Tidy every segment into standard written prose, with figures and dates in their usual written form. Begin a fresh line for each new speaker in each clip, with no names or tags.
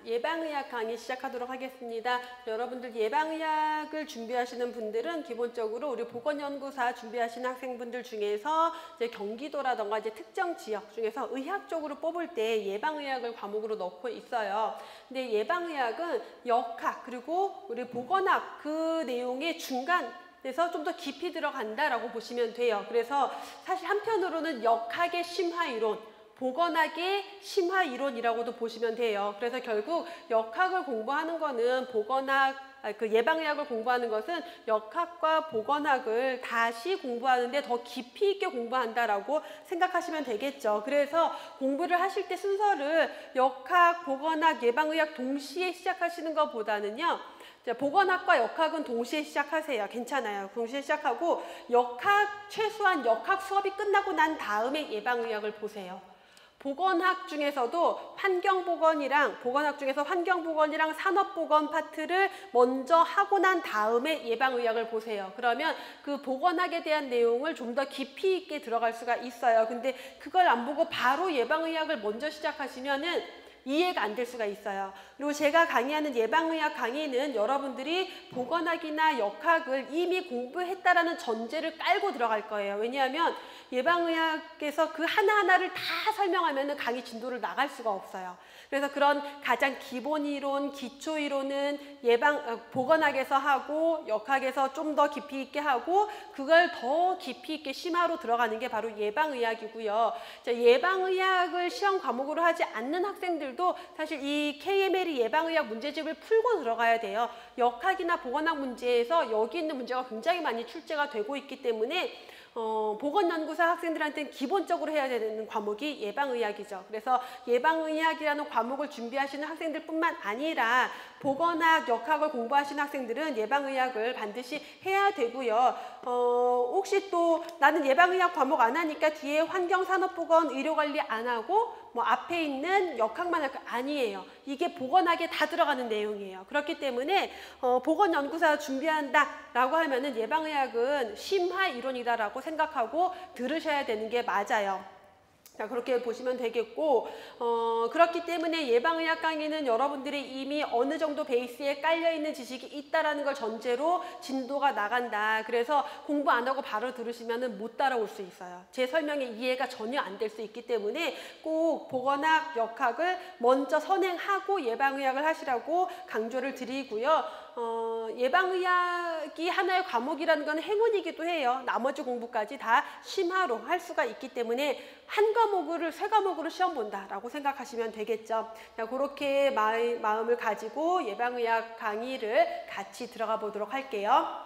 예방의학 강의 시작하도록 하겠습니다. 여러분들 예방의학을 준비하시는 분들은 기본적으로 우리 보건연구사 준비하시는 학생분들 중에서 이제 경기도라던가 이제 특정 지역 중에서 의학 쪽으로 뽑을 때 예방의학을 과목으로 넣고 있어요. 근데 예방의학은 역학 그리고 우리 보건학 그 내용의 중간 그래서 좀 더 깊이 들어간다라고 보시면 돼요. 그래서 사실 한편으로는 역학의 심화이론 보건학의 심화이론이라고도 보시면 돼요. 그래서 결국 역학을 공부하는 거는 예방의학을 공부하는 것은 역학과 보건학을 다시 공부하는데 더 깊이 있게 공부한다라고 생각하시면 되겠죠. 그래서 공부를 하실 때 순서를 역학, 보건학, 예방의학 동시에 시작하시는 것보다는요. 보건학과 역학은 동시에 시작하세요. 괜찮아요. 동시에 시작하고 최소한 역학 수업이 끝나고 난 다음에 예방의학을 보세요. 보건학 중에서도 보건학 중에서 환경보건이랑 산업보건 파트를 먼저 하고 난 다음에 예방의학을 보세요. 그러면 그 보건학에 대한 내용을 좀 더 깊이 있게 들어갈 수가 있어요. 근데 그걸 안 보고 바로 예방의학을 먼저 시작하시면은 이해가 안 될 수가 있어요. 그리고 제가 강의하는 예방의학 강의는 여러분들이 보건학이나 역학을 이미 공부했다라는 전제를 깔고 들어갈 거예요. 왜냐하면 예방의학에서 그 하나하나를 다 설명하면 강의 진도를 나갈 수가 없어요. 그래서 그런 가장 기본 이론, 기초 이론은 보건학에서 하고 역학에서 좀 더 깊이 있게 하고 그걸 더 깊이 있게 심화로 들어가는 게 바로 예방의학이고요. 예방의학을 시험 과목으로 하지 않는 학생들도 사실 이 KMLE 예방의학 문제집을 풀고 들어가야 돼요. 역학이나 보건학 문제에서 여기 있는 문제가 굉장히 많이 출제가 되고 있기 때문에 보건연구사 학생들한테는 기본적으로 해야 되는 과목이 예방의학이죠. 그래서 예방의학이라는 과목을 준비하시는 학생들뿐만 아니라 보건학, 역학을 공부하시는 학생들은 예방의학을 반드시 해야 되고요. 혹시 또 나는 예방의학 과목 안 하니까 뒤에 환경산업보건, 의료관리 안 하고 앞에 있는 역학만 할 거 아니에요. 이게 보건학에 다 들어가는 내용이에요. 그렇기 때문에 보건연구사 준비한다라고 하면은 예방의학은 심화이론이다라고 생각하고 들으셔야 되는 게 맞아요. 자, 그렇게 보시면 되겠고 그렇기 때문에 예방의학 강의는 여러분들이 이미 어느 정도 베이스에 깔려있는 지식이 있다라는 걸 전제로 진도가 나간다. 그래서 공부 안 하고 바로 들으시면 못 따라올 수 있어요. 제 설명이 이해가 전혀 안 될 수 있기 때문에 꼭 보건학, 역학을 먼저 선행하고 예방의학을 하시라고 강조를 드리고요. 예방의학이 하나의 과목이라는 건 행운이기도 해요. 나머지 공부까지 다 심화로 할 수가 있기 때문에 세 과목으로 시험 본다라고 생각하시면 되겠죠. 자, 그렇게 마음을 가지고 예방의학 강의를 같이 들어가 보도록 할게요.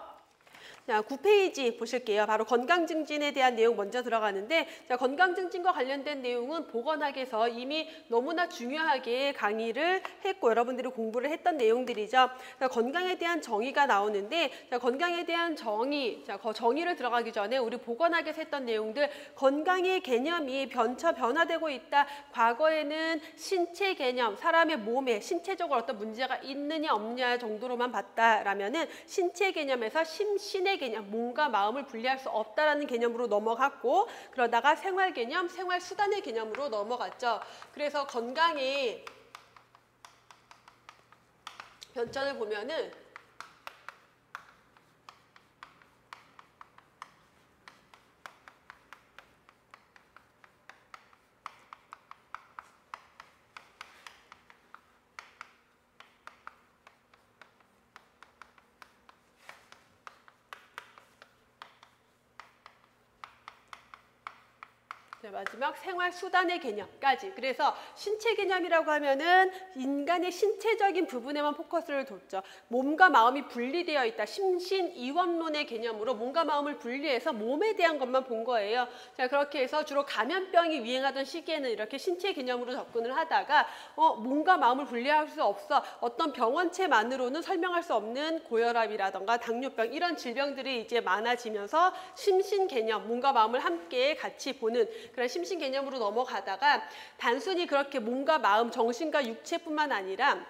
자, 9페이지 보실게요. 바로 건강증진에 대한 내용 먼저 들어가는데 자, 건강증진과 관련된 내용은 보건학에서 이미 너무나 중요하게 강의를 했고 여러분들이 공부를 했던 내용들이죠. 자, 건강에 대한 정의가 나오는데 자, 건강에 대한 정의를 들어가기 전에 우리 보건학에서 했던 내용들 건강의 개념이 변화되고 있다. 과거에는 신체 개념, 사람의 몸에 신체적으로 어떤 문제가 있느냐 없느냐 정도로만 봤다라면은 신체 개념에서 심신의 개념, 몸과 마음을 분리할 수 없다라는 개념으로 넘어갔고 그러다가 생활 개념, 생활 수단의 개념으로 넘어갔죠. 그래서 건강의 변천을 보면은 마지막 생활 수단의 개념까지. 그래서 신체 개념이라고 하면은 인간의 신체적인 부분에만 포커스를 뒀죠. 몸과 마음이 분리되어 있다. 심신이원론의 개념으로 몸과 마음을 분리해서 몸에 대한 것만 본 거예요. 자, 그렇게 해서 주로 감염병이 유행하던 시기에는 이렇게 신체 개념으로 접근을 하다가 몸과 마음을 분리할 수 없어. 어떤 병원체만으로는 설명할 수 없는 고혈압이라던가 당뇨병 이런 질병들이 이제 많아지면서 심신 개념, 몸과 마음을 함께 같이 보는 그런 심신 개념으로 넘어가다가 단순히 그렇게 몸과 마음, 정신과 육체뿐만 아니라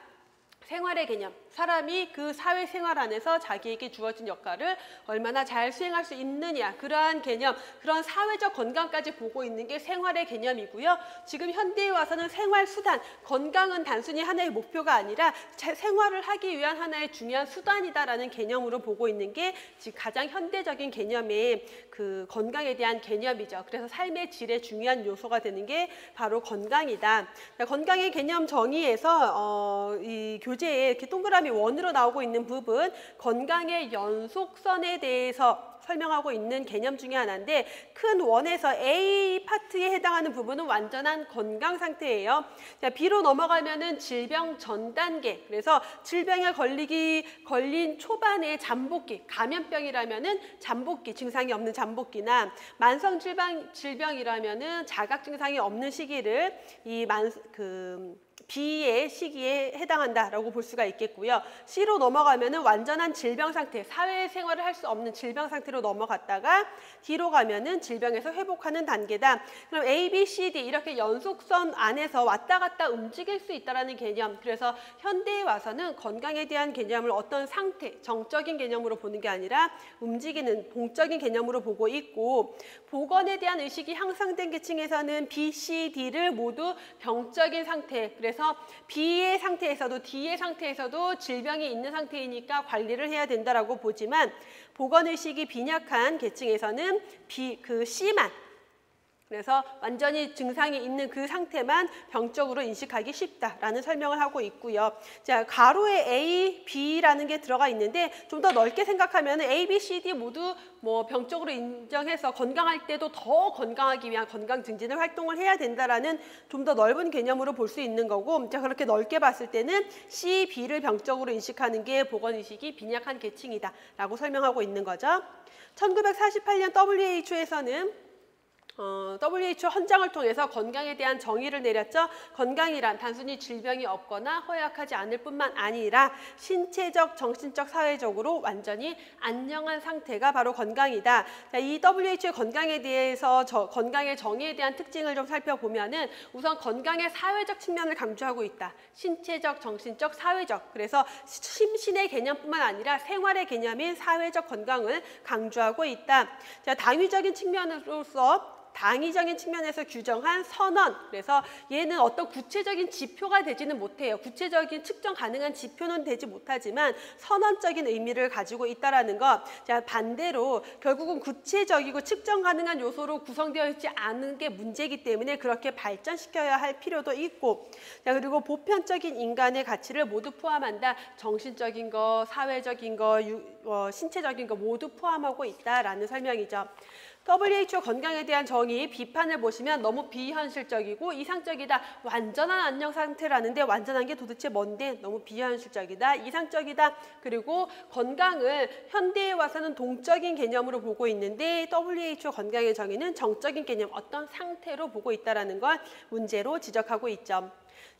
생활의 개념, 사람이 그 사회생활 안에서 자기에게 주어진 역할을 얼마나 잘 수행할 수 있느냐, 그러한 개념, 그런 사회적 건강까지 보고 있는 게 생활의 개념이고요. 지금 현대에 와서는 생활수단, 건강은 단순히 하나의 목표가 아니라 생활을 하기 위한 하나의 중요한 수단이다라는 개념으로 보고 있는 게 지금 가장 현대적인 개념의 그 건강에 대한 개념이죠. 그래서 삶의 질의 중요한 요소가 되는 게 바로 건강이다. 건강의 개념 정의에서 이 교재에 이렇게 동그라미 원으로 나오고 있는 부분, 건강의 연속선에 대해서 설명하고 있는 개념 중에 하나인데, 큰 원에서 A 파트에 해당하는 부분은 완전한 건강 상태예요. 자, B로 넘어가면은 질병 전 단계. 그래서 질병에 걸린 초반에 잠복기, 감염병이라면은 잠복기, 증상이 없는 잠복기나 만성 질병이라면은 자각 증상이 없는 시기를 B의 시기에 해당한다라고 볼 수가 있겠고요. C로 넘어가면은 완전한 질병 상태, 사회생활을 할 수 없는 질병 상태로 넘어갔다가 D로 가면은 질병에서 회복하는 단계다. 그럼 A, B, C, D 이렇게 연속선 안에서 왔다 갔다 움직일 수 있다는 개념. 그래서 현대에 와서는 건강에 대한 개념을 어떤 상태, 정적인 개념으로 보는 게 아니라 움직이는 봉적인 개념으로 보고 있고, 보건에 대한 의식이 향상된 계층에서는 B, C, D를 모두 병적인 상태, 그래서 B의 상태에서도 D의 상태에서도 질병이 있는 상태이니까 관리를 해야 된다라고 보지만, 보건의식이 빈약한 계층에서는 C만, 그래서 완전히 증상이 있는 그 상태만 병적으로 인식하기 쉽다라는 설명을 하고 있고요. 자, 가로에 A, B라는 게 들어가 있는데 좀 더 넓게 생각하면 A, B, C, D 모두 뭐 병적으로 인정해서 건강할 때도 더 건강하기 위한 건강 증진을 활동을 해야 된다라는 좀 더 넓은 개념으로 볼 수 있는 거고, 자, 그렇게 넓게 봤을 때는 C, B를 병적으로 인식하는 게 보건의식이 빈약한 계층이다라고 설명하고 있는 거죠. 1948년 WHO에서는 WHO 헌장을 통해서 건강에 대한 정의를 내렸죠. 건강이란 단순히 질병이 없거나 허약하지 않을 뿐만 아니라 신체적, 정신적, 사회적으로 완전히 안녕한 상태가 바로 건강이다. 자, 이 WHO의 건강에 대해서 건강의 정의에 대한 특징을 좀 살펴보면은 우선 건강의 사회적 측면을 강조하고 있다. 신체적, 정신적, 사회적. 그래서 심신의 개념뿐만 아니라 생활의 개념인 사회적 건강을 강조하고 있다. 자, 당위적인 측면에서 규정한 선언. 그래서 얘는 어떤 구체적인 지표가 되지는 못해요. 구체적인 측정 가능한 지표는 되지 못하지만 선언적인 의미를 가지고 있다라는 것. 자, 반대로 결국은 구체적이고 측정 가능한 요소로 구성되어 있지 않은 게 문제이기 때문에 그렇게 발전시켜야 할 필요도 있고, 자, 그리고 보편적인 인간의 가치를 모두 포함한다. 정신적인 거, 사회적인 거, 신체적인 거 모두 포함하고 있다라는 설명이죠. WHO 건강에 대한 정의, 비판을 보시면 너무 비현실적이고 이상적이다. 완전한 안녕 상태라는데 완전한 게 도대체 뭔데? 너무 비현실적이다, 이상적이다. 그리고 건강을 현대에 와서는 동적인 개념으로 보고 있는데 WHO 건강의 정의는 정적인 개념, 어떤 상태로 보고 있다는 걸 문제로 지적하고 있죠.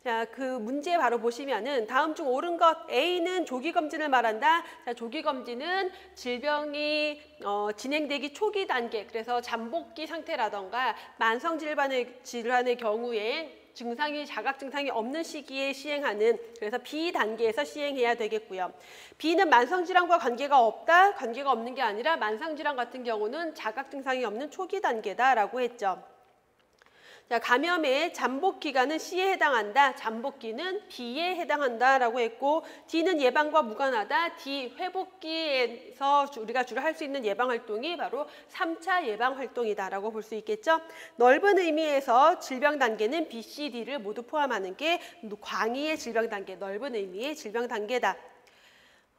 자, 그 문제 바로 보시면은 다음 중 옳은 것, A는 조기 검진을 말한다. 자, 조기 검진은 질병이 진행되기 초기 단계, 그래서 잠복기 상태라던가 만성 질환의 경우에 증상이 자각 증상이 없는 시기에 시행하는, 그래서 B 단계에서 시행해야 되겠고요. B는 만성 질환과 관계가 없는 게 아니라 만성 질환 같은 경우는 자각 증상이 없는 초기 단계다라고 했죠. 자, 감염의 잠복 기간은 C에 해당한다. 잠복기는 B에 해당한다라고 했고, D는 예방과 무관하다. D, 회복기에서 우리가 주로 할 수 있는 예방 활동이 바로 3차 예방 활동이다라고 볼 수 있겠죠. 넓은 의미에서 질병 단계는 B, C, D를 모두 포함하는 게 광의의 질병 단계, 넓은 의미의 질병 단계다.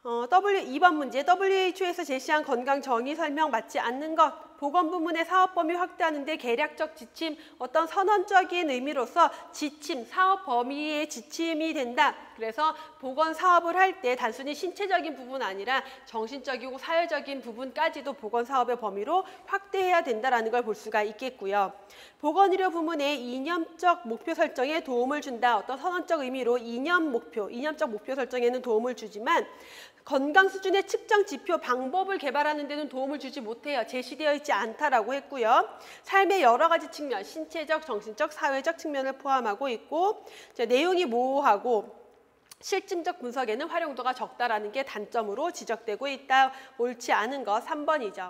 2번 문제, WHO에서 제시한 건강 정의 설명 맞지 않는 것. 보건 부문의 사업 범위 확대하는 데 계략적 지침, 어떤 선언적인 의미로서 지침, 사업 범위의 지침이 된다. 그래서 보건 사업을 할 때 단순히 신체적인 부분 아니라 정신적이고 사회적인 부분까지도 보건 사업의 범위로 확대해야 된다는 걸 볼 수가 있겠고요. 보건의료 부문의 이념적 목표 설정에 도움을 준다. 어떤 선언적 의미로 이념적 목표 설정에는 도움을 주지만 건강 수준의 측정 지표 방법을 개발하는 데는 도움을 주지 못해요. 제시되어 있지 않다라고 했고요. 삶의 여러 가지 측면, 신체적, 정신적, 사회적 측면을 포함하고 있고, 내용이 모호하고 실증적 분석에는 활용도가 적다라는 게 단점으로 지적되고 있다. 옳지 않은 거 3번이죠.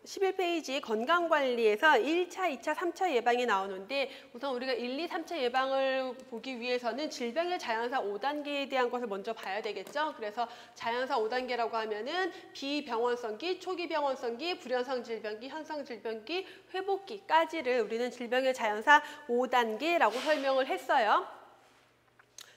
11페이지 건강관리에서 1차, 2차, 3차 예방이 나오는데 우선 우리가 1, 2, 3차 예방을 보기 위해서는 질병의 자연사 5단계에 대한 것을 먼저 봐야 되겠죠. 그래서 자연사 5단계라고 하면은 비병원성기, 초기병원성기, 불현성 질병기, 현성 질병기, 회복기까지를 우리는 질병의 자연사 5단계라고 설명을 했어요.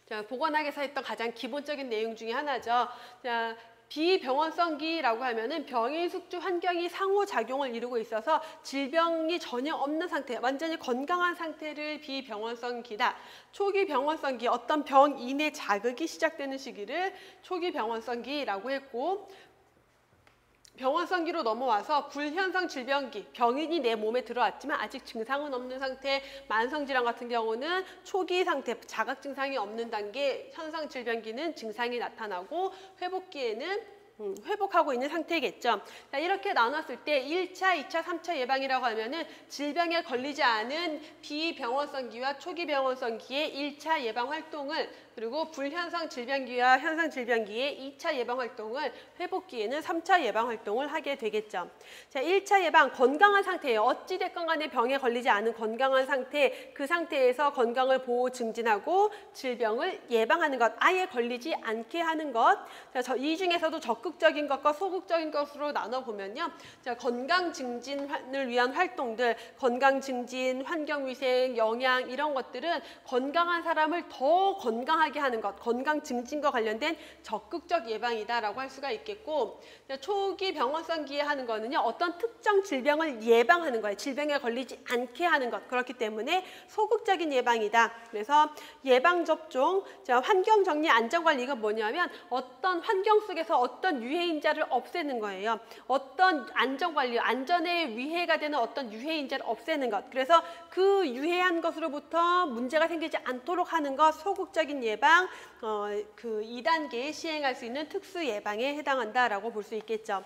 자, 보건학에서 했던 가장 기본적인 내용 중에 하나죠. 자, 비병원성기라고 하면은 병의 숙주 환경이 상호작용을 이루고 있어서 질병이 전혀 없는 상태, 완전히 건강한 상태를 비병원성기다. 초기 병원성기, 어떤 병인의 자극이 시작되는 시기를 초기 병원성기라고 했고, 병원성기로 넘어와서 불현성 질병기, 병인이 내 몸에 들어왔지만 아직 증상은 없는 상태, 만성질환 같은 경우는 초기 상태, 자각 증상이 없는 단계, 현상 질병기는 증상이 나타나고 회복기에는 회복하고 있는 상태겠죠. 자, 이렇게 나눴을 때 1차, 2차, 3차 예방이라고 하면은 질병에 걸리지 않은 비병원성기와 초기 병원성기의 1차 예방 활동을, 그리고 불현상 질병기와 현상 질병기의 2차 예방 활동을, 회복기에는 3차 예방 활동을 하게 되겠죠. 자, 1차 예방, 건강한 상태예요. 어찌됐건 간에 병에 걸리지 않은 건강한 상태, 그 상태에서 건강을 보호 증진하고 질병을 예방하는 것, 아예 걸리지 않게 하는 것. 자, 이 중에서도 적극적인 것과 소극적인 것으로 나눠보면요. 자, 건강 증진을 위한 활동들, 건강 증진, 환경위생, 영양 이런 것들은 건강한 사람을 더 건강하게 하는 것, 건강 증진과 관련된 적극적 예방이다라고 할 수가 있겠고, 초기 병원성기에 하는 거는요, 어떤 특정 질병을 예방하는 거예요. 질병에 걸리지 않게 하는 것. 그렇기 때문에 소극적인 예방이다. 그래서 예방접종, 환경정리 안전관리, 이건 뭐냐면 어떤 환경 속에서 어떤 유해인자를 없애는 거예요. 어떤 안전관리, 안전에 위해가 되는 어떤 유해인자를 없애는 것. 그래서 그 유해한 것으로부터 문제가 생기지 않도록 하는 것, 소극적인 예방, 그 2단계에 시행할 수 있는 특수 예방에 해당한다라고 볼 수 있겠죠.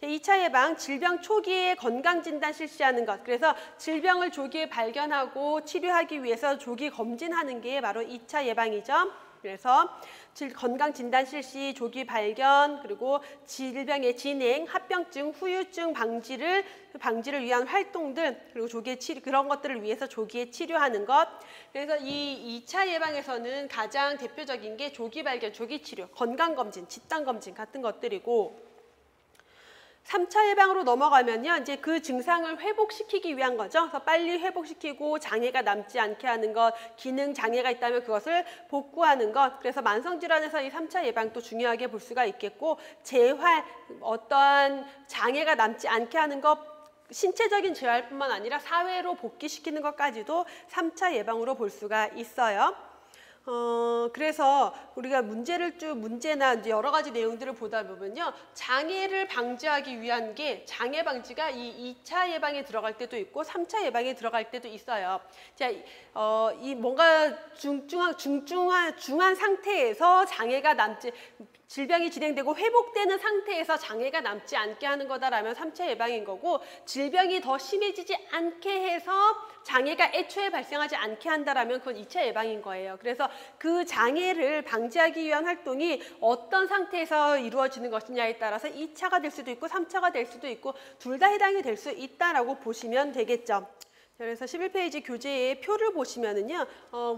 2차 예방, 질병 초기에 건강진단 실시하는 것. 그래서 질병을 조기에 발견하고 치료하기 위해서 조기 검진하는 게 바로 2차 예방이죠. 그래서 건강진단 실시, 조기 발견, 그리고 질병의 진행, 합병증, 후유증 방지를 위한 활동들, 그리고 조기에 그런 것들을 위해서 조기에 치료하는 것. 그래서 이 2차 예방에서는 가장 대표적인 게 조기 발견, 조기 치료, 건강검진, 집단검진 같은 것들이고, 3차 예방으로 넘어가면요, 이제 그 증상을 회복시키기 위한 거죠. 그래서 빨리 회복시키고 장애가 남지 않게 하는 것, 기능 장애가 있다면 그것을 복구하는 것. 그래서 만성질환에서 이 3차 예방도 중요하게 볼 수가 있겠고, 재활, 어떠한 장애가 남지 않게 하는 것, 신체적인 재활뿐만 아니라 사회로 복귀시키는 것까지도 3차 예방으로 볼 수가 있어요. 그래서 우리가 문제나 이제 여러 가지 내용들을 보다 보면요. 장애를 방지하기 위한 게, 장애 방지가 이 2차 예방에 들어갈 때도 있고 3차 예방에 들어갈 때도 있어요. 자, 이 뭔가 중한 상태에서 장애가 남지, 질병이 진행되고 회복되는 상태에서 장애가 남지 않게 하는 거다라면 3차 예방인 거고, 질병이 더 심해지지 않게 해서 장애가 애초에 발생하지 않게 한다라면 그건 2차 예방인 거예요. 그래서 그 장애를 방지하기 위한 활동이 어떤 상태에서 이루어지는 것이냐에 따라서 2차가 될 수도 있고 3차가 될 수도 있고 둘 다 해당이 될 수 있다라고 보시면 되겠죠. 그래서 11페이지 교재의 표를 보시면은요,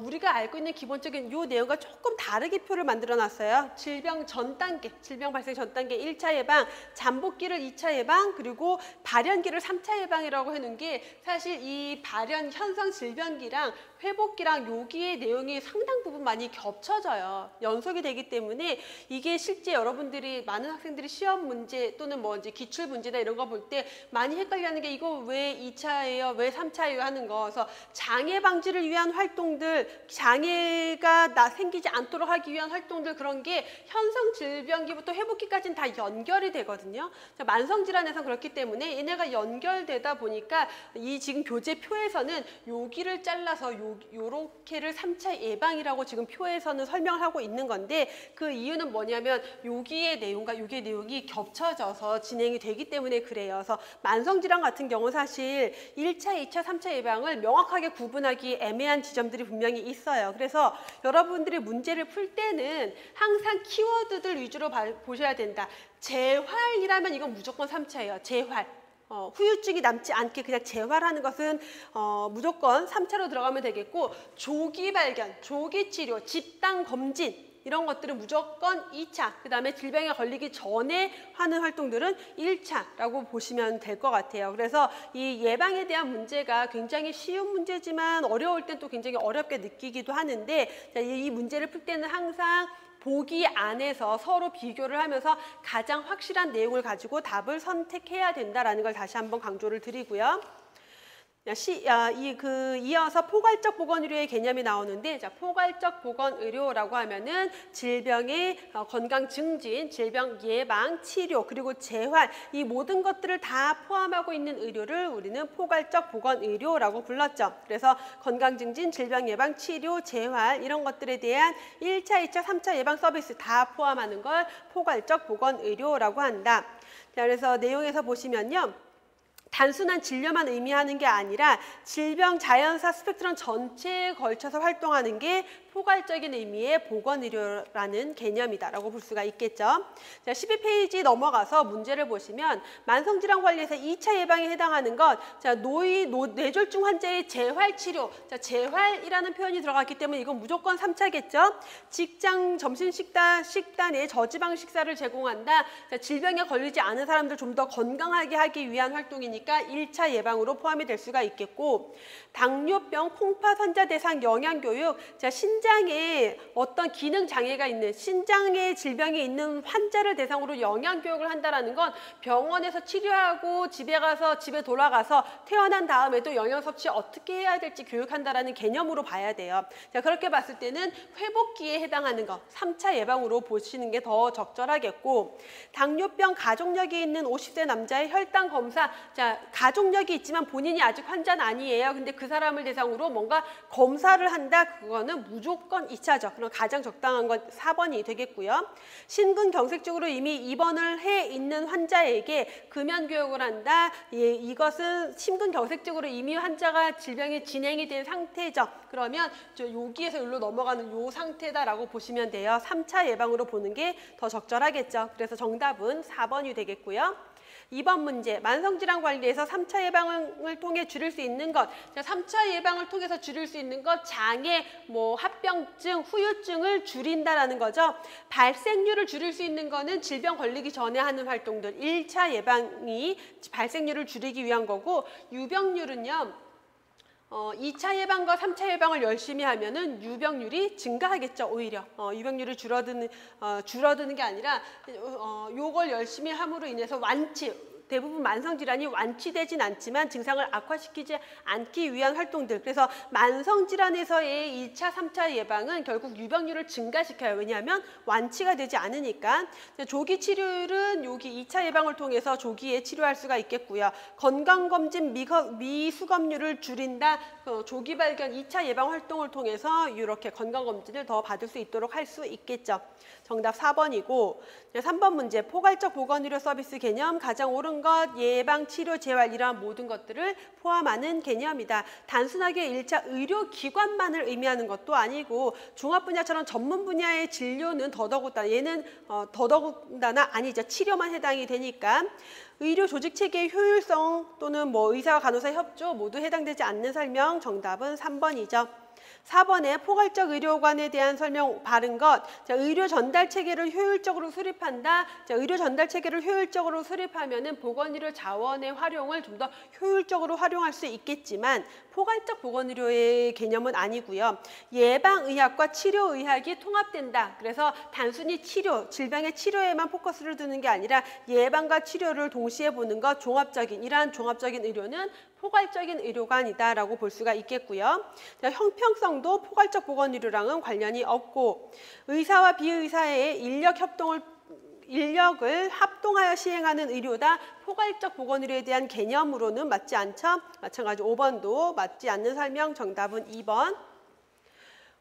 우리가 알고 있는 기본적인 이 내용과 조금 다르게 표를 만들어 놨어요. 질병 전 단계, 질병 발생 전 단계 1차 예방, 잠복기를 2차 예방, 그리고 발현기를 3차 예방이라고 해놓은 게, 사실 이 발현 현상 질병기랑 회복기랑 여기의 내용이 상당 부분 많이 겹쳐져요. 연속이 되기 때문에 이게 실제 여러분들이, 많은 학생들이 시험 문제 또는 뭐 이제 기출 문제나 이런 거 볼 때 많이 헷갈려하는 게, 이거 왜 2차예요? 왜 3차예요? 하는 거. 그래서 장애 방지를 위한 활동들, 장애가 생기지 않도록 하기 위한 활동들, 그런 게 현상 질병기부터 회복기까지는 다 연결이 되거든요. 만성 질환에서 그렇기 때문에 얘네가 연결되다 보니까 이 지금 교재표에서는 여기를 잘라서 요렇게를 3차 예방이라고 지금 표에서는 설명을 하고 있는 건데, 그 이유는 뭐냐면 여기의 내용과 여기의 내용이 겹쳐져서 진행이 되기 때문에 그래요. 그래서 만성 질환 같은 경우 사실 1차, 2차, 3차 예방을 명확하게 구분하기 애매한 지점들이 분명히 있어요. 그래서 여러분들이 문제를 풀 때는 항상 키워드들 위주로 보셔야 된다. 재활이라면 이건 무조건 3차예요. 재활. 후유증이 남지 않게 그냥 재활하는 것은 무조건 3차로 들어가면 되겠고, 조기 발견, 조기 치료, 집단 검진 이런 것들은 무조건 2차, 그 다음에 질병에 걸리기 전에 하는 활동들은 1차라고 보시면 될 것 같아요. 그래서 이 예방에 대한 문제가 굉장히 쉬운 문제지만 어려울 땐 또 굉장히 어렵게 느끼기도 하는데, 이 문제를 풀 때는 항상 보기 안에서 서로 비교를 하면서 가장 확실한 내용을 가지고 답을 선택해야 된다라는 걸 다시 한번 강조를 드리고요. 이어서 포괄적 보건의료의 개념이 나오는데, 자, 포괄적 보건의료라고 하면은 질병의 건강 증진, 질병 예방, 치료, 그리고 재활, 이 모든 것들을 다 포함하고 있는 의료를 우리는 포괄적 보건의료라고 불렀죠. 그래서 건강 증진, 질병 예방, 치료, 재활 이런 것들에 대한 1차, 2차, 3차 예방 서비스 다 포함하는 걸 포괄적 보건의료라고 한다. 자, 그래서 내용에서 보시면요. 단순한 진료만 의미하는 게 아니라 질병 자연사 스펙트럼 전체에 걸쳐서 활동하는 게 포괄적인 의미의 보건의료라는 개념이다라고 볼 수가 있겠죠. 자, 12페이지 넘어가서 문제를 보시면 만성질환 관리에서 2차 예방에 해당하는 것, 자, 뇌졸중 환자의 재활치료, 자, 재활이라는 표현이 들어갔기 때문에 이건 무조건 3차겠죠. 직장 점심식단에 저지방 식사를 제공한다. 자, 질병에 걸리지 않은 사람들 좀 더 건강하게 하기 위한 활동이니까 1차 예방으로 포함이 될 수가 있겠고, 당뇨병 콩팥 환자 대상 영양교육, 자, 신장에 어떤 기능 장애가 있는, 신장에 질병이 있는 환자를 대상으로 영양교육을 한다는 건 병원에서 치료하고 집에 돌아가서 태어난 다음에도 영양 섭취 어떻게 해야 될지 교육한다는 개념으로 봐야 돼요. 자, 그렇게 봤을 때는 회복기에 해당하는 거 3차 예방으로 보시는 게 더 적절하겠고, 당뇨병 가족력이 있는 50세 남자의 혈당 검사, 자, 가족력이 있지만 본인이 아직 환자는 아니에요. 근데 그 사람을 대상으로 뭔가 검사를 한다. 그거는 무조건 2차죠. 그럼 가장 적당한 건 4번이 되겠고요. 심근경색적으로 이미 입원을 해 있는 환자에게 금연교육을 한다. 예, 이것은 심근경색적으로 이미 환자가 질병이 진행이 된 상태죠. 그러면 여기에서 여기로 넘어가는 요 상태다라고 보시면 돼요. 3차 예방으로 보는 게 더 적절하겠죠. 그래서 정답은 4번이 되겠고요. 2번 문제, 만성질환 관리에서 3차 예방을 통해 줄일 수 있는 것. 자, 3차 예방을 통해서 줄일 수 있는 것, 장애, 합병증, 후유증을 줄인다라는 거죠. 발생률을 줄일 수 있는 거는 질병 걸리기 전에 하는 활동들, 1차 예방이 발생률을 줄이기 위한 거고, 유병률은요. 2차 예방과 3차 예방을 열심히 하면은 유병률이 증가하겠죠. 오히려 유병률이 줄어드는 게 아니라 요걸 열심히 함으로 인해서 대부분 만성질환이 완치되진 않지만 증상을 악화시키지 않기 위한 활동들. 그래서 만성질환에서의 2차, 3차 예방은 결국 유병률을 증가시켜요. 왜냐하면 완치가 되지 않으니까. 조기 치료율은 여기 2차 예방을 통해서 조기에 치료할 수가 있겠고요. 건강검진 미수검률을 줄인다. 조기 발견 2차 예방 활동을 통해서 이렇게 건강검진을 더 받을 수 있도록 할 수 있겠죠. 정답 4번이고, 3번 문제, 포괄적 보건의료 서비스 개념, 가장 옳은 것, 예방, 치료, 재활 이러한 모든 것들을 포함하는 개념이다. 단순하게 1차 의료기관만을 의미하는 것도 아니고 종합 분야처럼 전문 분야의 진료는 더더군다나 아니죠. 치료만 해당이 되니까. 의료 조직 체계의 효율성 또는 의사와 간호사 협조 모두 해당되지 않는 설명, 정답은 3번이죠. 4번에 포괄적 의료관에 대한 설명 바른 것. 자, 의료 전달 체계를 효율적으로 수립한다. 자, 의료 전달 체계를 효율적으로 수립하면은 보건의료 자원의 활용을 좀 더 효율적으로 활용할 수 있겠지만 포괄적 보건의료의 개념은 아니고요. 예방의학과 치료의학이 통합된다. 그래서 단순히 질병의 치료에만 포커스를 두는 게 아니라 예방과 치료를 동시에 보는 것, 이러한 종합적인 의료는 포괄적인 의료관이다라고 볼 수가 있겠고요. 자, 형평성도 포괄적 보건의료랑은 관련이 없고, 의사와 비의사의 인력을 합동하여 시행하는 의료다. 포괄적 보건의료에 대한 개념으로는 맞지 않죠. 마찬가지 5번도 맞지 않는 설명, 정답은 2번.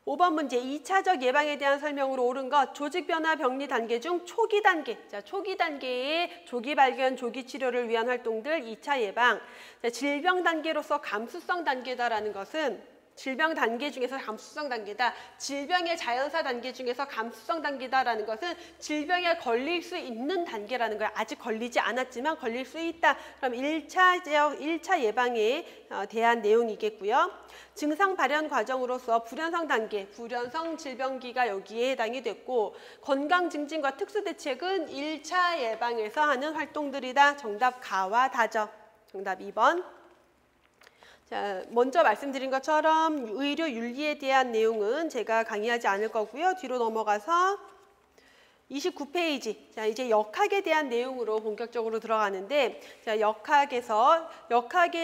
5번 문제 2차적 예방에 대한 설명으로 옳은 것 조직 변화 병리 단계 중 초기 단계. 자, 초기 단계의 조기 발견, 조기 치료를 위한 활동들 2차 예방. 자, 질병 단계로서 감수성 단계다라는 것은 질병 단계 중에서 감수성 단계다. 질병의 자연사 단계 중에서 감수성 단계다라는 것은 질병에 걸릴 수 있는 단계라는 거야. 아직 걸리지 않았지만 걸릴 수 있다. 그럼 1차 예방에 대한 내용이겠고요. 증상 발현 과정으로서 불연성 단계, 불연성 질병기가 여기에 해당이 됐고 건강 증진과 특수 대책은 1차 예방에서 하는 활동들이다. 정답 가와 다죠. 정답 2번. 자, 먼저 말씀드린 것처럼 의료 윤리에 대한 내용은 제가 강의하지 않을 거고요. 뒤로 넘어가서 29페이지. 자, 이제 역학에 대한 내용으로 본격적으로 들어가는데, 자, 역학의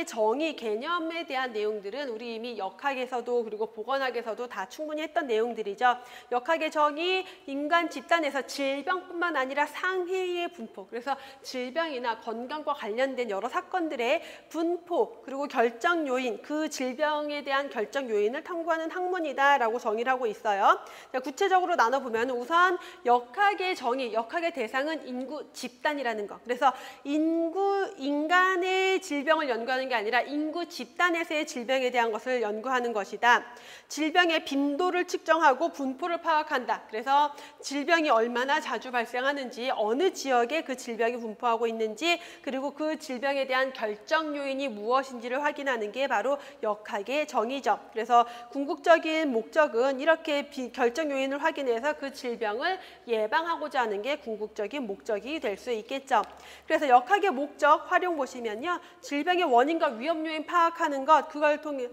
정의, 개념에 대한 내용들은 우리 이미 역학에서도 그리고 보건학에서도 다 충분히 했던 내용들이죠. 역학의 정의, 인간 집단에서 질병뿐만 아니라 상해의 분포, 그래서 질병이나 건강과 관련된 여러 사건들의 분포, 그리고 결정 요인, 그 질병에 대한 결정 요인을 탐구하는 학문이다라고 정의를 하고 있어요. 자, 구체적으로 나눠보면 우선 역학의 정의, 역학의 대상은 인구 집단이라는 것. 그래서 인간의 질병을 연구하는 게 아니라 인구 집단에서의 질병에 대한 것을 연구하는 것이다. 질병의 빈도를 측정하고 분포를 파악한다. 그래서 질병이 얼마나 자주 발생하는지, 어느 지역에 그 질병이 분포하고 있는지, 그리고 그 질병에 대한 결정 요인이 무엇인지를 확인하는 게 바로 역학의 정의죠. 그래서 궁극적인 목적은 이렇게 결정 요인을 확인해서 그 질병을 예방하고자 하는 게 궁극적인 목적이 될 수 있겠죠. 그래서 역학의 목적 활용 보시면요. 질병의 원인과 위험 요인 파악하는 것, 그걸 통해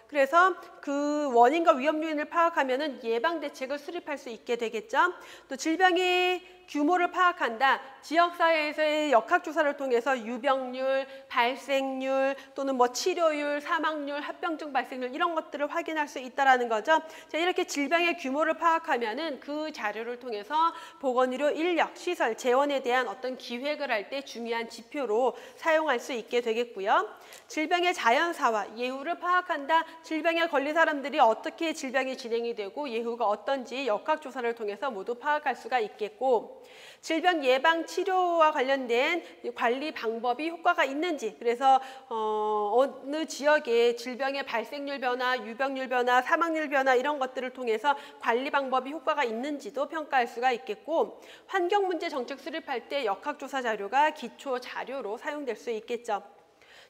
그래서 그 원인과 위험 요인을 파악하면은 예방 대책을 수립할 수 있게 되겠죠. 또 질병의 규모를 파악한다. 지역사회에서의 역학조사를 통해서 유병률, 발생률 또는 뭐 치료율, 사망률, 합병증 발생률 이런 것들을 확인할 수 있다는 거죠. 자, 이렇게 질병의 규모를 파악하면은 그 자료를 통해서 보건의료 인력, 시설, 재원에 대한 어떤 기획을 할 때 중요한 지표로 사용할 수 있게 되겠고요. 질병의 자연사와 예후를 파악한다. 질병에 걸린 사람들이 어떻게 질병이 진행이 되고 예후가 어떤지 역학조사를 통해서 모두 파악할 수가 있겠고, 질병 예방 치료와 관련된 관리 방법이 효과가 있는지, 그래서 어느 지역에 질병의 발생률 변화, 유병률 변화, 사망률 변화 이런 것들을 통해서 관리 방법이 효과가 있는지도 평가할 수가 있겠고, 환경 문제 정책 수립할 때 역학조사 자료가 기초 자료로 사용될 수 있겠죠.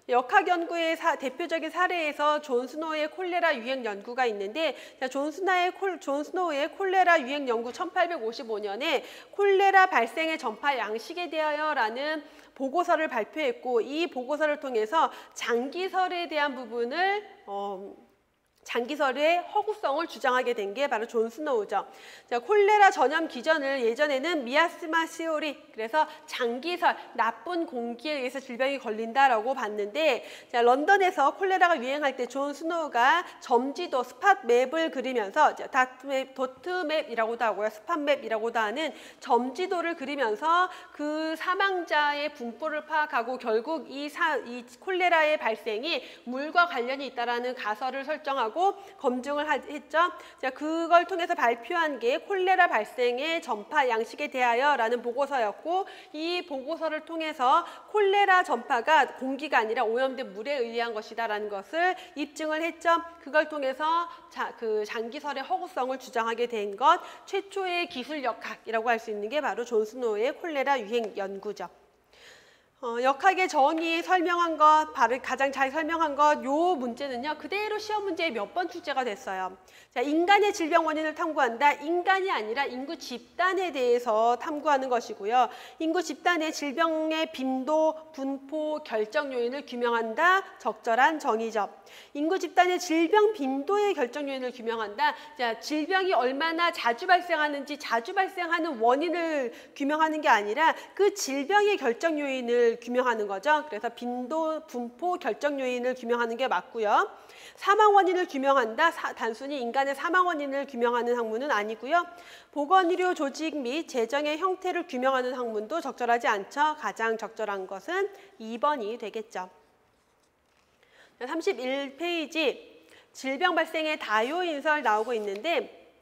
역학 연구의 대표적인 사례에서 존 스노우의 콜레라 유행 연구가 있는데, 존 스노우의 콜레라 유행 연구 1855년에 콜레라 발생의 전파 양식에 대하여라는 보고서를 발표했고, 이 보고서를 통해서 장기설에 대한 부분을 장기설의 허구성을 주장하게 된 게 바로 존 스노우죠. 자, 콜레라 전염 기전을 예전에는 미아스마 시오리, 그래서 장기설, 나쁜 공기에 의해서 질병이 걸린다라고 봤는데, 자, 런던에서 콜레라가 유행할 때 존 스노우가 점지도, 스팟 맵을 그리면서, 도트맵이라고도 하고요, 스팟 맵이라고도 하는 점지도를 그리면서 그 사망자의 분포를 파악하고 결국 이 콜레라의 발생이 물과 관련이 있다라는 가설을 설정하고 검증을 했죠. 자, 그걸 통해서 발표한 게 콜레라 발생의 전파 양식에 대하여라는 보고서였고, 이 보고서를 통해서 콜레라 전파가 공기가 아니라 오염된 물에 의한 것이다라는 것을 입증을 했죠. 그걸 통해서 그 장기설의 허구성을 주장하게 된 것, 최초의 기술 역학이라고 할 수 있는 게 바로 존 스노우의 콜레라 유행 연구죠. 역학의 정의 설명한 것, 가장 잘 설명한 것, 요 문제는요, 그대로 시험 문제에 몇 번 출제가 됐어요. 자, 인간의 질병 원인을 탐구한다. 인간이 아니라 인구 집단에 대해서 탐구하는 것이고요. 인구 집단의 질병의 빈도, 분포, 결정 요인을 규명한다. 적절한 정의죠. 인구 집단의 질병 빈도의 결정 요인을 규명한다. 자, 질병이 얼마나 자주 발생하는지, 자주 발생하는 원인을 규명하는 게 아니라 그 질병의 결정 요인을 규명하는 거죠. 그래서 빈도, 분포, 결정 요인을 규명하는 게 맞고요. 사망 원인을 규명한다. 단순히 인간의 사망 원인을 규명하는 학문은 아니고요. 보건의료 조직 및 재정의 형태를 규명하는 학문도 적절하지 않죠. 가장 적절한 것은 2번이 되겠죠. 31페이지. 질병 발생의 다요인설 나오고 있는데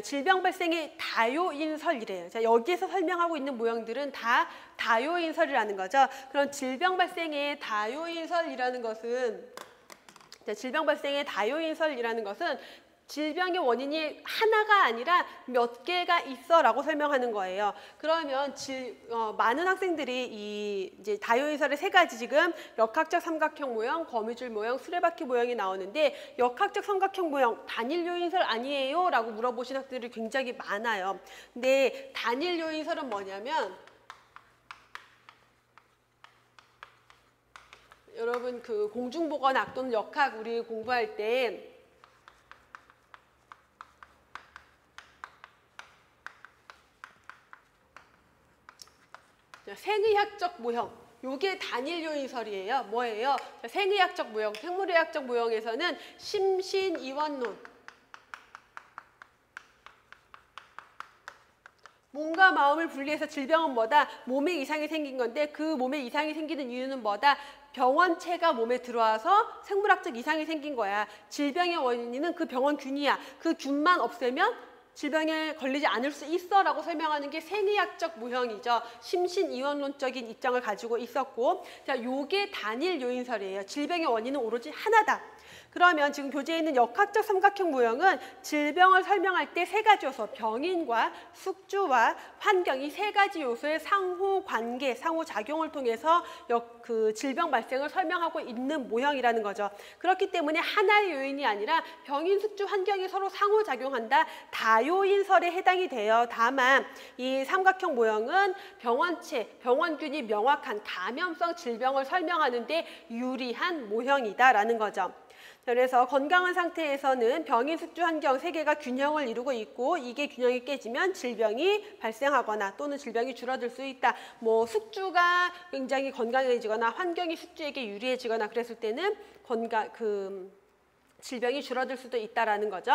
질병 발생의 다요인설이래요. 자, 여기에서 설명하고 있는 모형들은 다 다요인설이라는 거죠. 그럼 질병 발생의 다요인설이라는 것은 질병 발생의 다요인설이라는 것은 질병의 원인이 하나가 아니라 몇 개가 있어라고 설명하는 거예요. 그러면 많은 학생들이 이제 다요인설의 세 가지 지금 역학적 삼각형 모형, 거미줄 모형, 수레바퀴 모형이 나오는데 역학적 삼각형 모형 단일 요인설 아니에요? 라고 물어보신 학생들이 굉장히 많아요. 근데 단일 요인설은 뭐냐면 여러분 그 공중보건학 또는 역학 우리 공부할 때 생의학적 모형, 요게 단일 요인설이에요. 뭐예요? 생의학적 모형, 생물의학적 모형에서는 심신이원론. 몸과 마음을 분리해서 질병은 뭐다? 몸에 이상이 생긴 건데 그 몸에 이상이 생기는 이유는 뭐다? 병원체가 몸에 들어와서 생물학적 이상이 생긴 거야. 질병의 원인은 그 병원균이야. 그 균만 없애면 질병에 걸리지 않을 수 있어라고 설명하는 게 생의학적 모형이죠. 심신이원론적인 입장을 가지고 있었고, 자, 요게 단일 요인설이에요. 질병의 원인은 오로지 하나다. 그러면 지금 교재에 있는 역학적 삼각형 모형은 질병을 설명할 때 세 가지 요소, 병인과 숙주와 환경 이 세 가지 요소의 상호 관계, 상호 작용을 통해서 그 질병 발생을 설명하고 있는 모형이라는 거죠. 그렇기 때문에 하나의 요인이 아니라 병인, 숙주, 환경이 서로 상호 작용한다. 다요인설에 해당이 돼요. 다만 이 삼각형 모형은 병원체, 병원균이 명확한 감염성 질병을 설명하는 데 유리한 모형이다라는 거죠. 그래서 건강한 상태에서는 병인, 숙주, 환경 세 개가 균형을 이루고 있고 이게 균형이 깨지면 질병이 발생하거나 또는 질병이 줄어들 수 있다. 뭐 숙주가 굉장히 건강해지거나 환경이 숙주에게 유리해지거나 그랬을 때는 질병이 줄어들 수도 있다라는 거죠.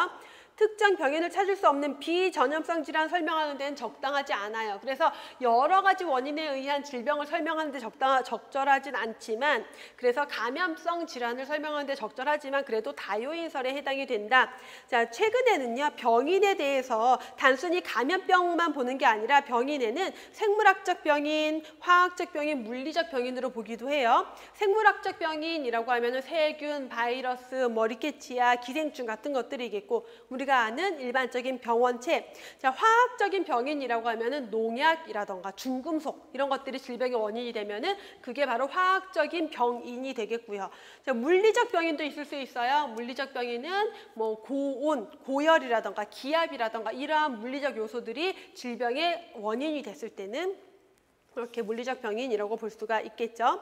특정 병인을 찾을 수 없는 비전염성 질환 설명하는 데는 적당하지 않아요. 그래서 여러 가지 원인에 의한 질병을 설명하는 데 적절하진 않지만 그래서 감염성 질환을 설명하는 데 적절하지만 그래도 다요인설에 해당이 된다. 자, 최근에는요. 병인에 대해서 단순히 감염병만 보는 게 아니라 병인에는 생물학적 병인, 화학적 병인, 물리적 병인으로 보기도 해요. 생물학적 병인이라고 하면은 세균, 바이러스, 리케치아, 기생충 같은 것들이겠고 우리가 아는 일반적인 병원체. 자, 화학적인 병인이라고 하면은 농약이라던가 중금속 이런 것들이 질병의 원인이 되면은 그게 바로 화학적인 병인이 되겠고요. 자, 물리적 병인도 있을 수 있어요. 물리적 병인은 뭐 고온, 고열이라던가 기압이라던가 이러한 물리적 요소들이 질병의 원인이 됐을 때는 그렇게 물리적 병인이라고 볼 수가 있겠죠.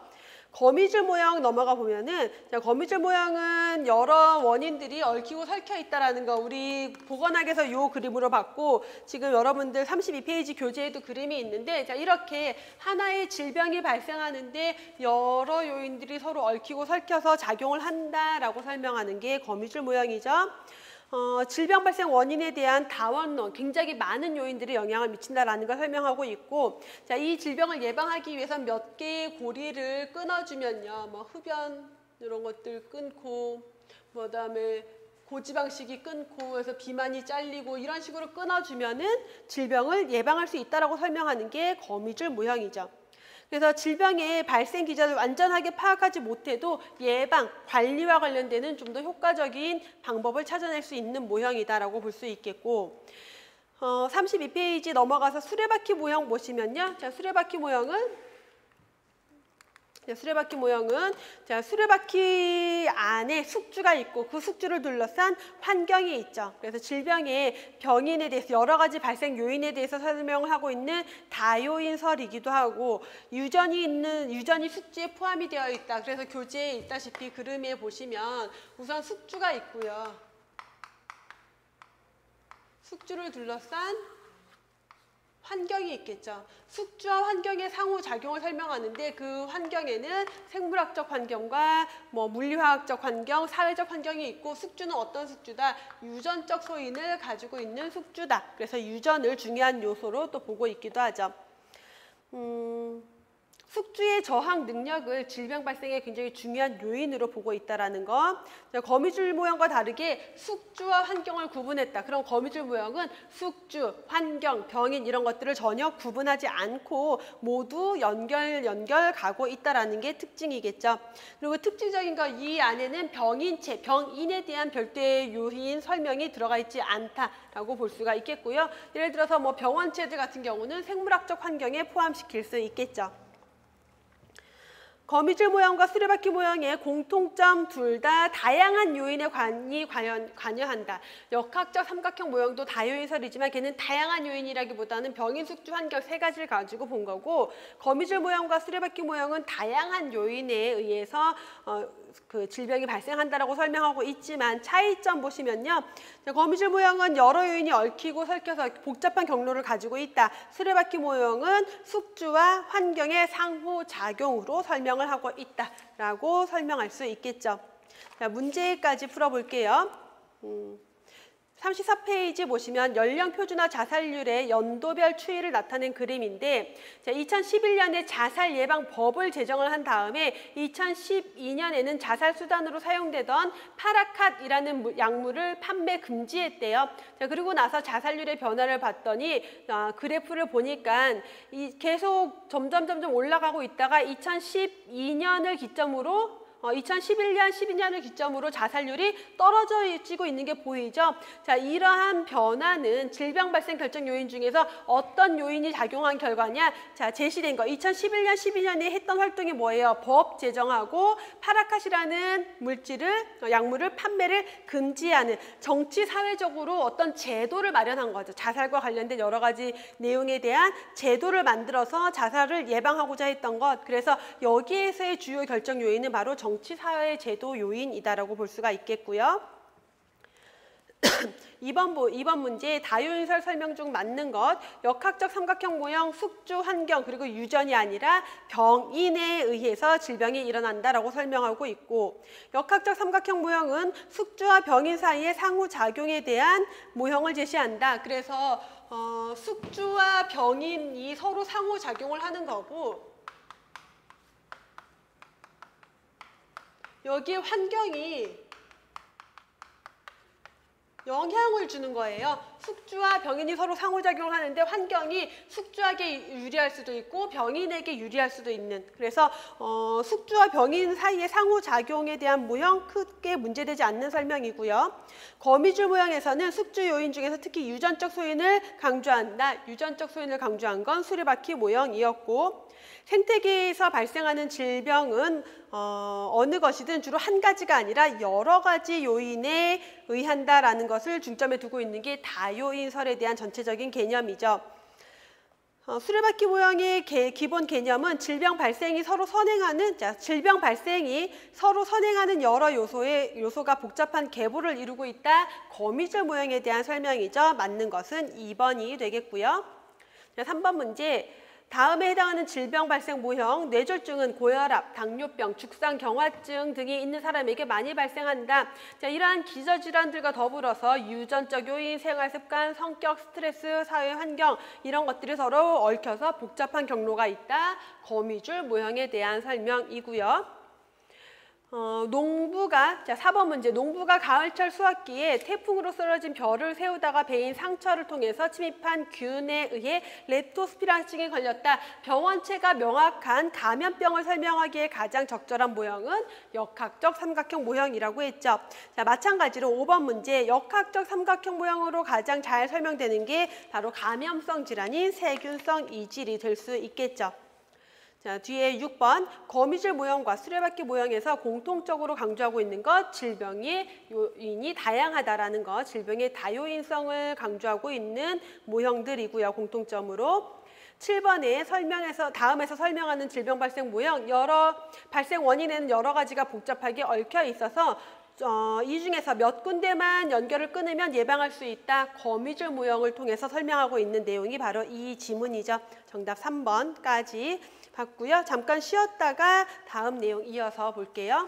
거미줄 모형 넘어가 보면은 거미줄 모형은 여러 원인들이 얽히고 설켜 있다라는 거 우리 보건학에서 이 그림으로 봤고 지금 여러분들 32페이지 교재에도 그림이 있는데 자, 이렇게 하나의 질병이 발생하는데 여러 요인들이 서로 얽히고 설켜서 작용을 한다라고 설명하는 게 거미줄 모형이죠. 질병 발생 원인에 대한 다원론, 굉장히 많은 요인들이 영향을 미친다라는 걸 설명하고 있고 자, 이 질병을 예방하기 위해서 몇 개의 고리를 끊어주면요. 뭐 흡연 이런 것들 끊고 그다음에 고지방식이 끊고 해서 비만이 잘리고 이런 식으로 끊어주면은 질병을 예방할 수 있다라고 설명하는 게 거미줄 모형이죠. 그래서 질병의 발생 기전을 완전하게 파악하지 못해도 예방, 관리와 관련되는 좀 더 효과적인 방법을 찾아낼 수 있는 모형이다라고 볼 수 있겠고 32페이지 넘어가서 수레바퀴 모형 보시면요. 자, 수레바퀴 모형은 수레바퀴 안에 숙주가 있고 그 숙주를 둘러싼 환경이 있죠. 그래서 질병의 병인에 대해서 여러 가지 발생 요인에 대해서 설명을 하고 있는 다요인설이기도 하고 유전이 숙주에 포함이 되어 있다. 그래서 교재에 있다시피 그림에 보시면 우선 숙주가 있고요. 숙주를 둘러싼 환경이 있겠죠. 숙주와 환경의 상호작용을 설명하는데 그 환경에는 생물학적 환경과 물리화학적 환경, 사회적 환경이 있고 숙주는 어떤 숙주다? 유전적 소인을 가지고 있는 숙주다. 그래서 유전을 중요한 요소로 또 보고 있기도 하죠. 숙주의 저항 능력을 질병 발생에 굉장히 중요한 요인으로 보고 있다는 거. 거미줄 모형과 다르게 숙주와 환경을 구분했다. 그럼 거미줄 모형은 숙주, 환경, 병인 이런 것들을 전혀 구분하지 않고 모두 연결 가고 있다는 게 특징이겠죠. 그리고 특징적인 거 이 안에는 병인체, 병인에 대한 별도의 요인 설명이 들어가 있지 않다라고 볼 수가 있겠고요. 예를 들어서 뭐 병원체들 같은 경우는 생물학적 환경에 포함시킬 수 있겠죠. 거미줄 모형과 수레바퀴 모형의 공통점 둘 다 다양한 요인에 관여한다. 역학적 삼각형 모형도 다요인설이지만 걔는 다양한 요인이라기보다는 병인, 숙주, 환경 세 가지를 가지고 본 거고 거미줄 모형과 수레바퀴 모형은 다양한 요인에 의해서 그 질병이 발생한다라고 설명하고 있지만 차이점 보시면요. 거미줄 모형은 여러 요인이 얽히고 설켜서 복잡한 경로를 가지고 있다. 수레바퀴 모형은 숙주와 환경의 상호작용으로 설명을 하고 있다라고 설명할 수 있겠죠. 자, 문제까지 풀어볼게요. 34페이지 보시면 연령 표준화 자살률의 연도별 추이를 나타낸 그림인데 2011년에 자살 예방 법을 제정을 한 다음에 2012년에는 자살 수단으로 사용되던 파라캇이라는 약물을 판매 금지했대요. 자, 그리고 나서 자살률의 변화를 봤더니 그래프를 보니까 계속 점점 올라가고 있다가 2012년을 기점으로 2011년, 12년을 기점으로 자살률이 떨어지고 있는 게 보이죠? 자, 이러한 변화는 질병 발생 결정 요인 중에서 어떤 요인이 작용한 결과냐? 자, 제시된 거. 2011년, 12년에 했던 활동이 뭐예요? 법 제정하고 파라캇이라는 약물을 판매를 금지하는 정치, 사회적으로 어떤 제도를 마련한 거죠. 자살과 관련된 여러 가지 내용에 대한 제도를 만들어서 자살을 예방하고자 했던 것. 그래서 여기에서의 주요 결정 요인은 바로 정치, 사회, 제도 요인이다라고 볼 수가 있겠고요. 2번 문제 다요인설 설명 중 맞는 것 역학적 삼각형 모형, 숙주, 환경 그리고 유전이 아니라 병인에 의해서 질병이 일어난다라고 설명하고 있고 역학적 삼각형 모형은 숙주와 병인 사이의 상호작용에 대한 모형을 제시한다. 그래서 숙주와 병인이 서로 상호작용을 하는 거고 여기에 환경이 영향을 주는 거예요. 숙주와 병인이 서로 상호작용을 하는데 환경이 숙주에게 유리할 수도 있고 병인에게 유리할 수도 있는 그래서 숙주와 병인 사이의 상호작용에 대한 모형 크게 문제되지 않는 설명이고요. 거미줄 모형에서는 숙주 요인 중에서 특히 유전적 소인을 강조한다. 유전적 소인을 강조한 건 수레바퀴 모형이었고 생태계에서 발생하는 질병은 어느 것이든 주로 한 가지가 아니라 여러 가지 요인에 의한다라는 것을 중점에 두고 있는 게 다요인설에 대한 전체적인 개념이죠. 수레바퀴 모형의 기본 개념은 질병 발생이 서로 선행하는 여러 요소가 복잡한 계보를 이루고 있다. 거미줄 모형에 대한 설명이죠. 맞는 것은 2번이 되겠고요. 3번 문제. 다음에 해당하는 질병 발생 모형, 뇌졸중은 고혈압, 당뇨병, 죽상, 경화증 등이 있는 사람에게 많이 발생한다. 자, 이러한 기저질환들과 더불어서 유전적 요인, 생활습관, 성격, 스트레스, 사회 환경 이런 것들이 서로 얽혀서 복잡한 경로가 있다. 거미줄 모형에 대한 설명이고요. 농부가 4번 문제 농부가 가을철 수확기에 태풍으로 쓰러진 벼를 세우다가 베인 상처를 통해서 침입한 균에 의해 렙토스피라증에 걸렸다. 병원체가 명확한 감염병을 설명하기에 가장 적절한 모형은 역학적 삼각형 모형이라고 했죠. 자, 마찬가지로 5번 문제 역학적 삼각형 모형으로 가장 잘 설명되는 게 바로 감염성 질환인 세균성 이질이 될 수 있겠죠. 자, 뒤에 6번 거미줄 모형과 수레바퀴 모형에서 공통적으로 강조하고 있는 것 질병의 요인이 다양하다라는 것 질병의 다요인성을 강조하고 있는 모형들이고요. 공통점으로 7번에 다음에서 설명하는 질병 발생 모형 발생 원인에는 여러 가지가 복잡하게 얽혀 있어서 이 중에서 몇 군데만 연결을 끊으면 예방할 수 있다. 거미줄 모형을 통해서 설명하고 있는 내용이 바로 이 지문이죠. 정답 3번까지 봤고요. 잠깐 쉬었다가 다음 내용 이어서 볼게요.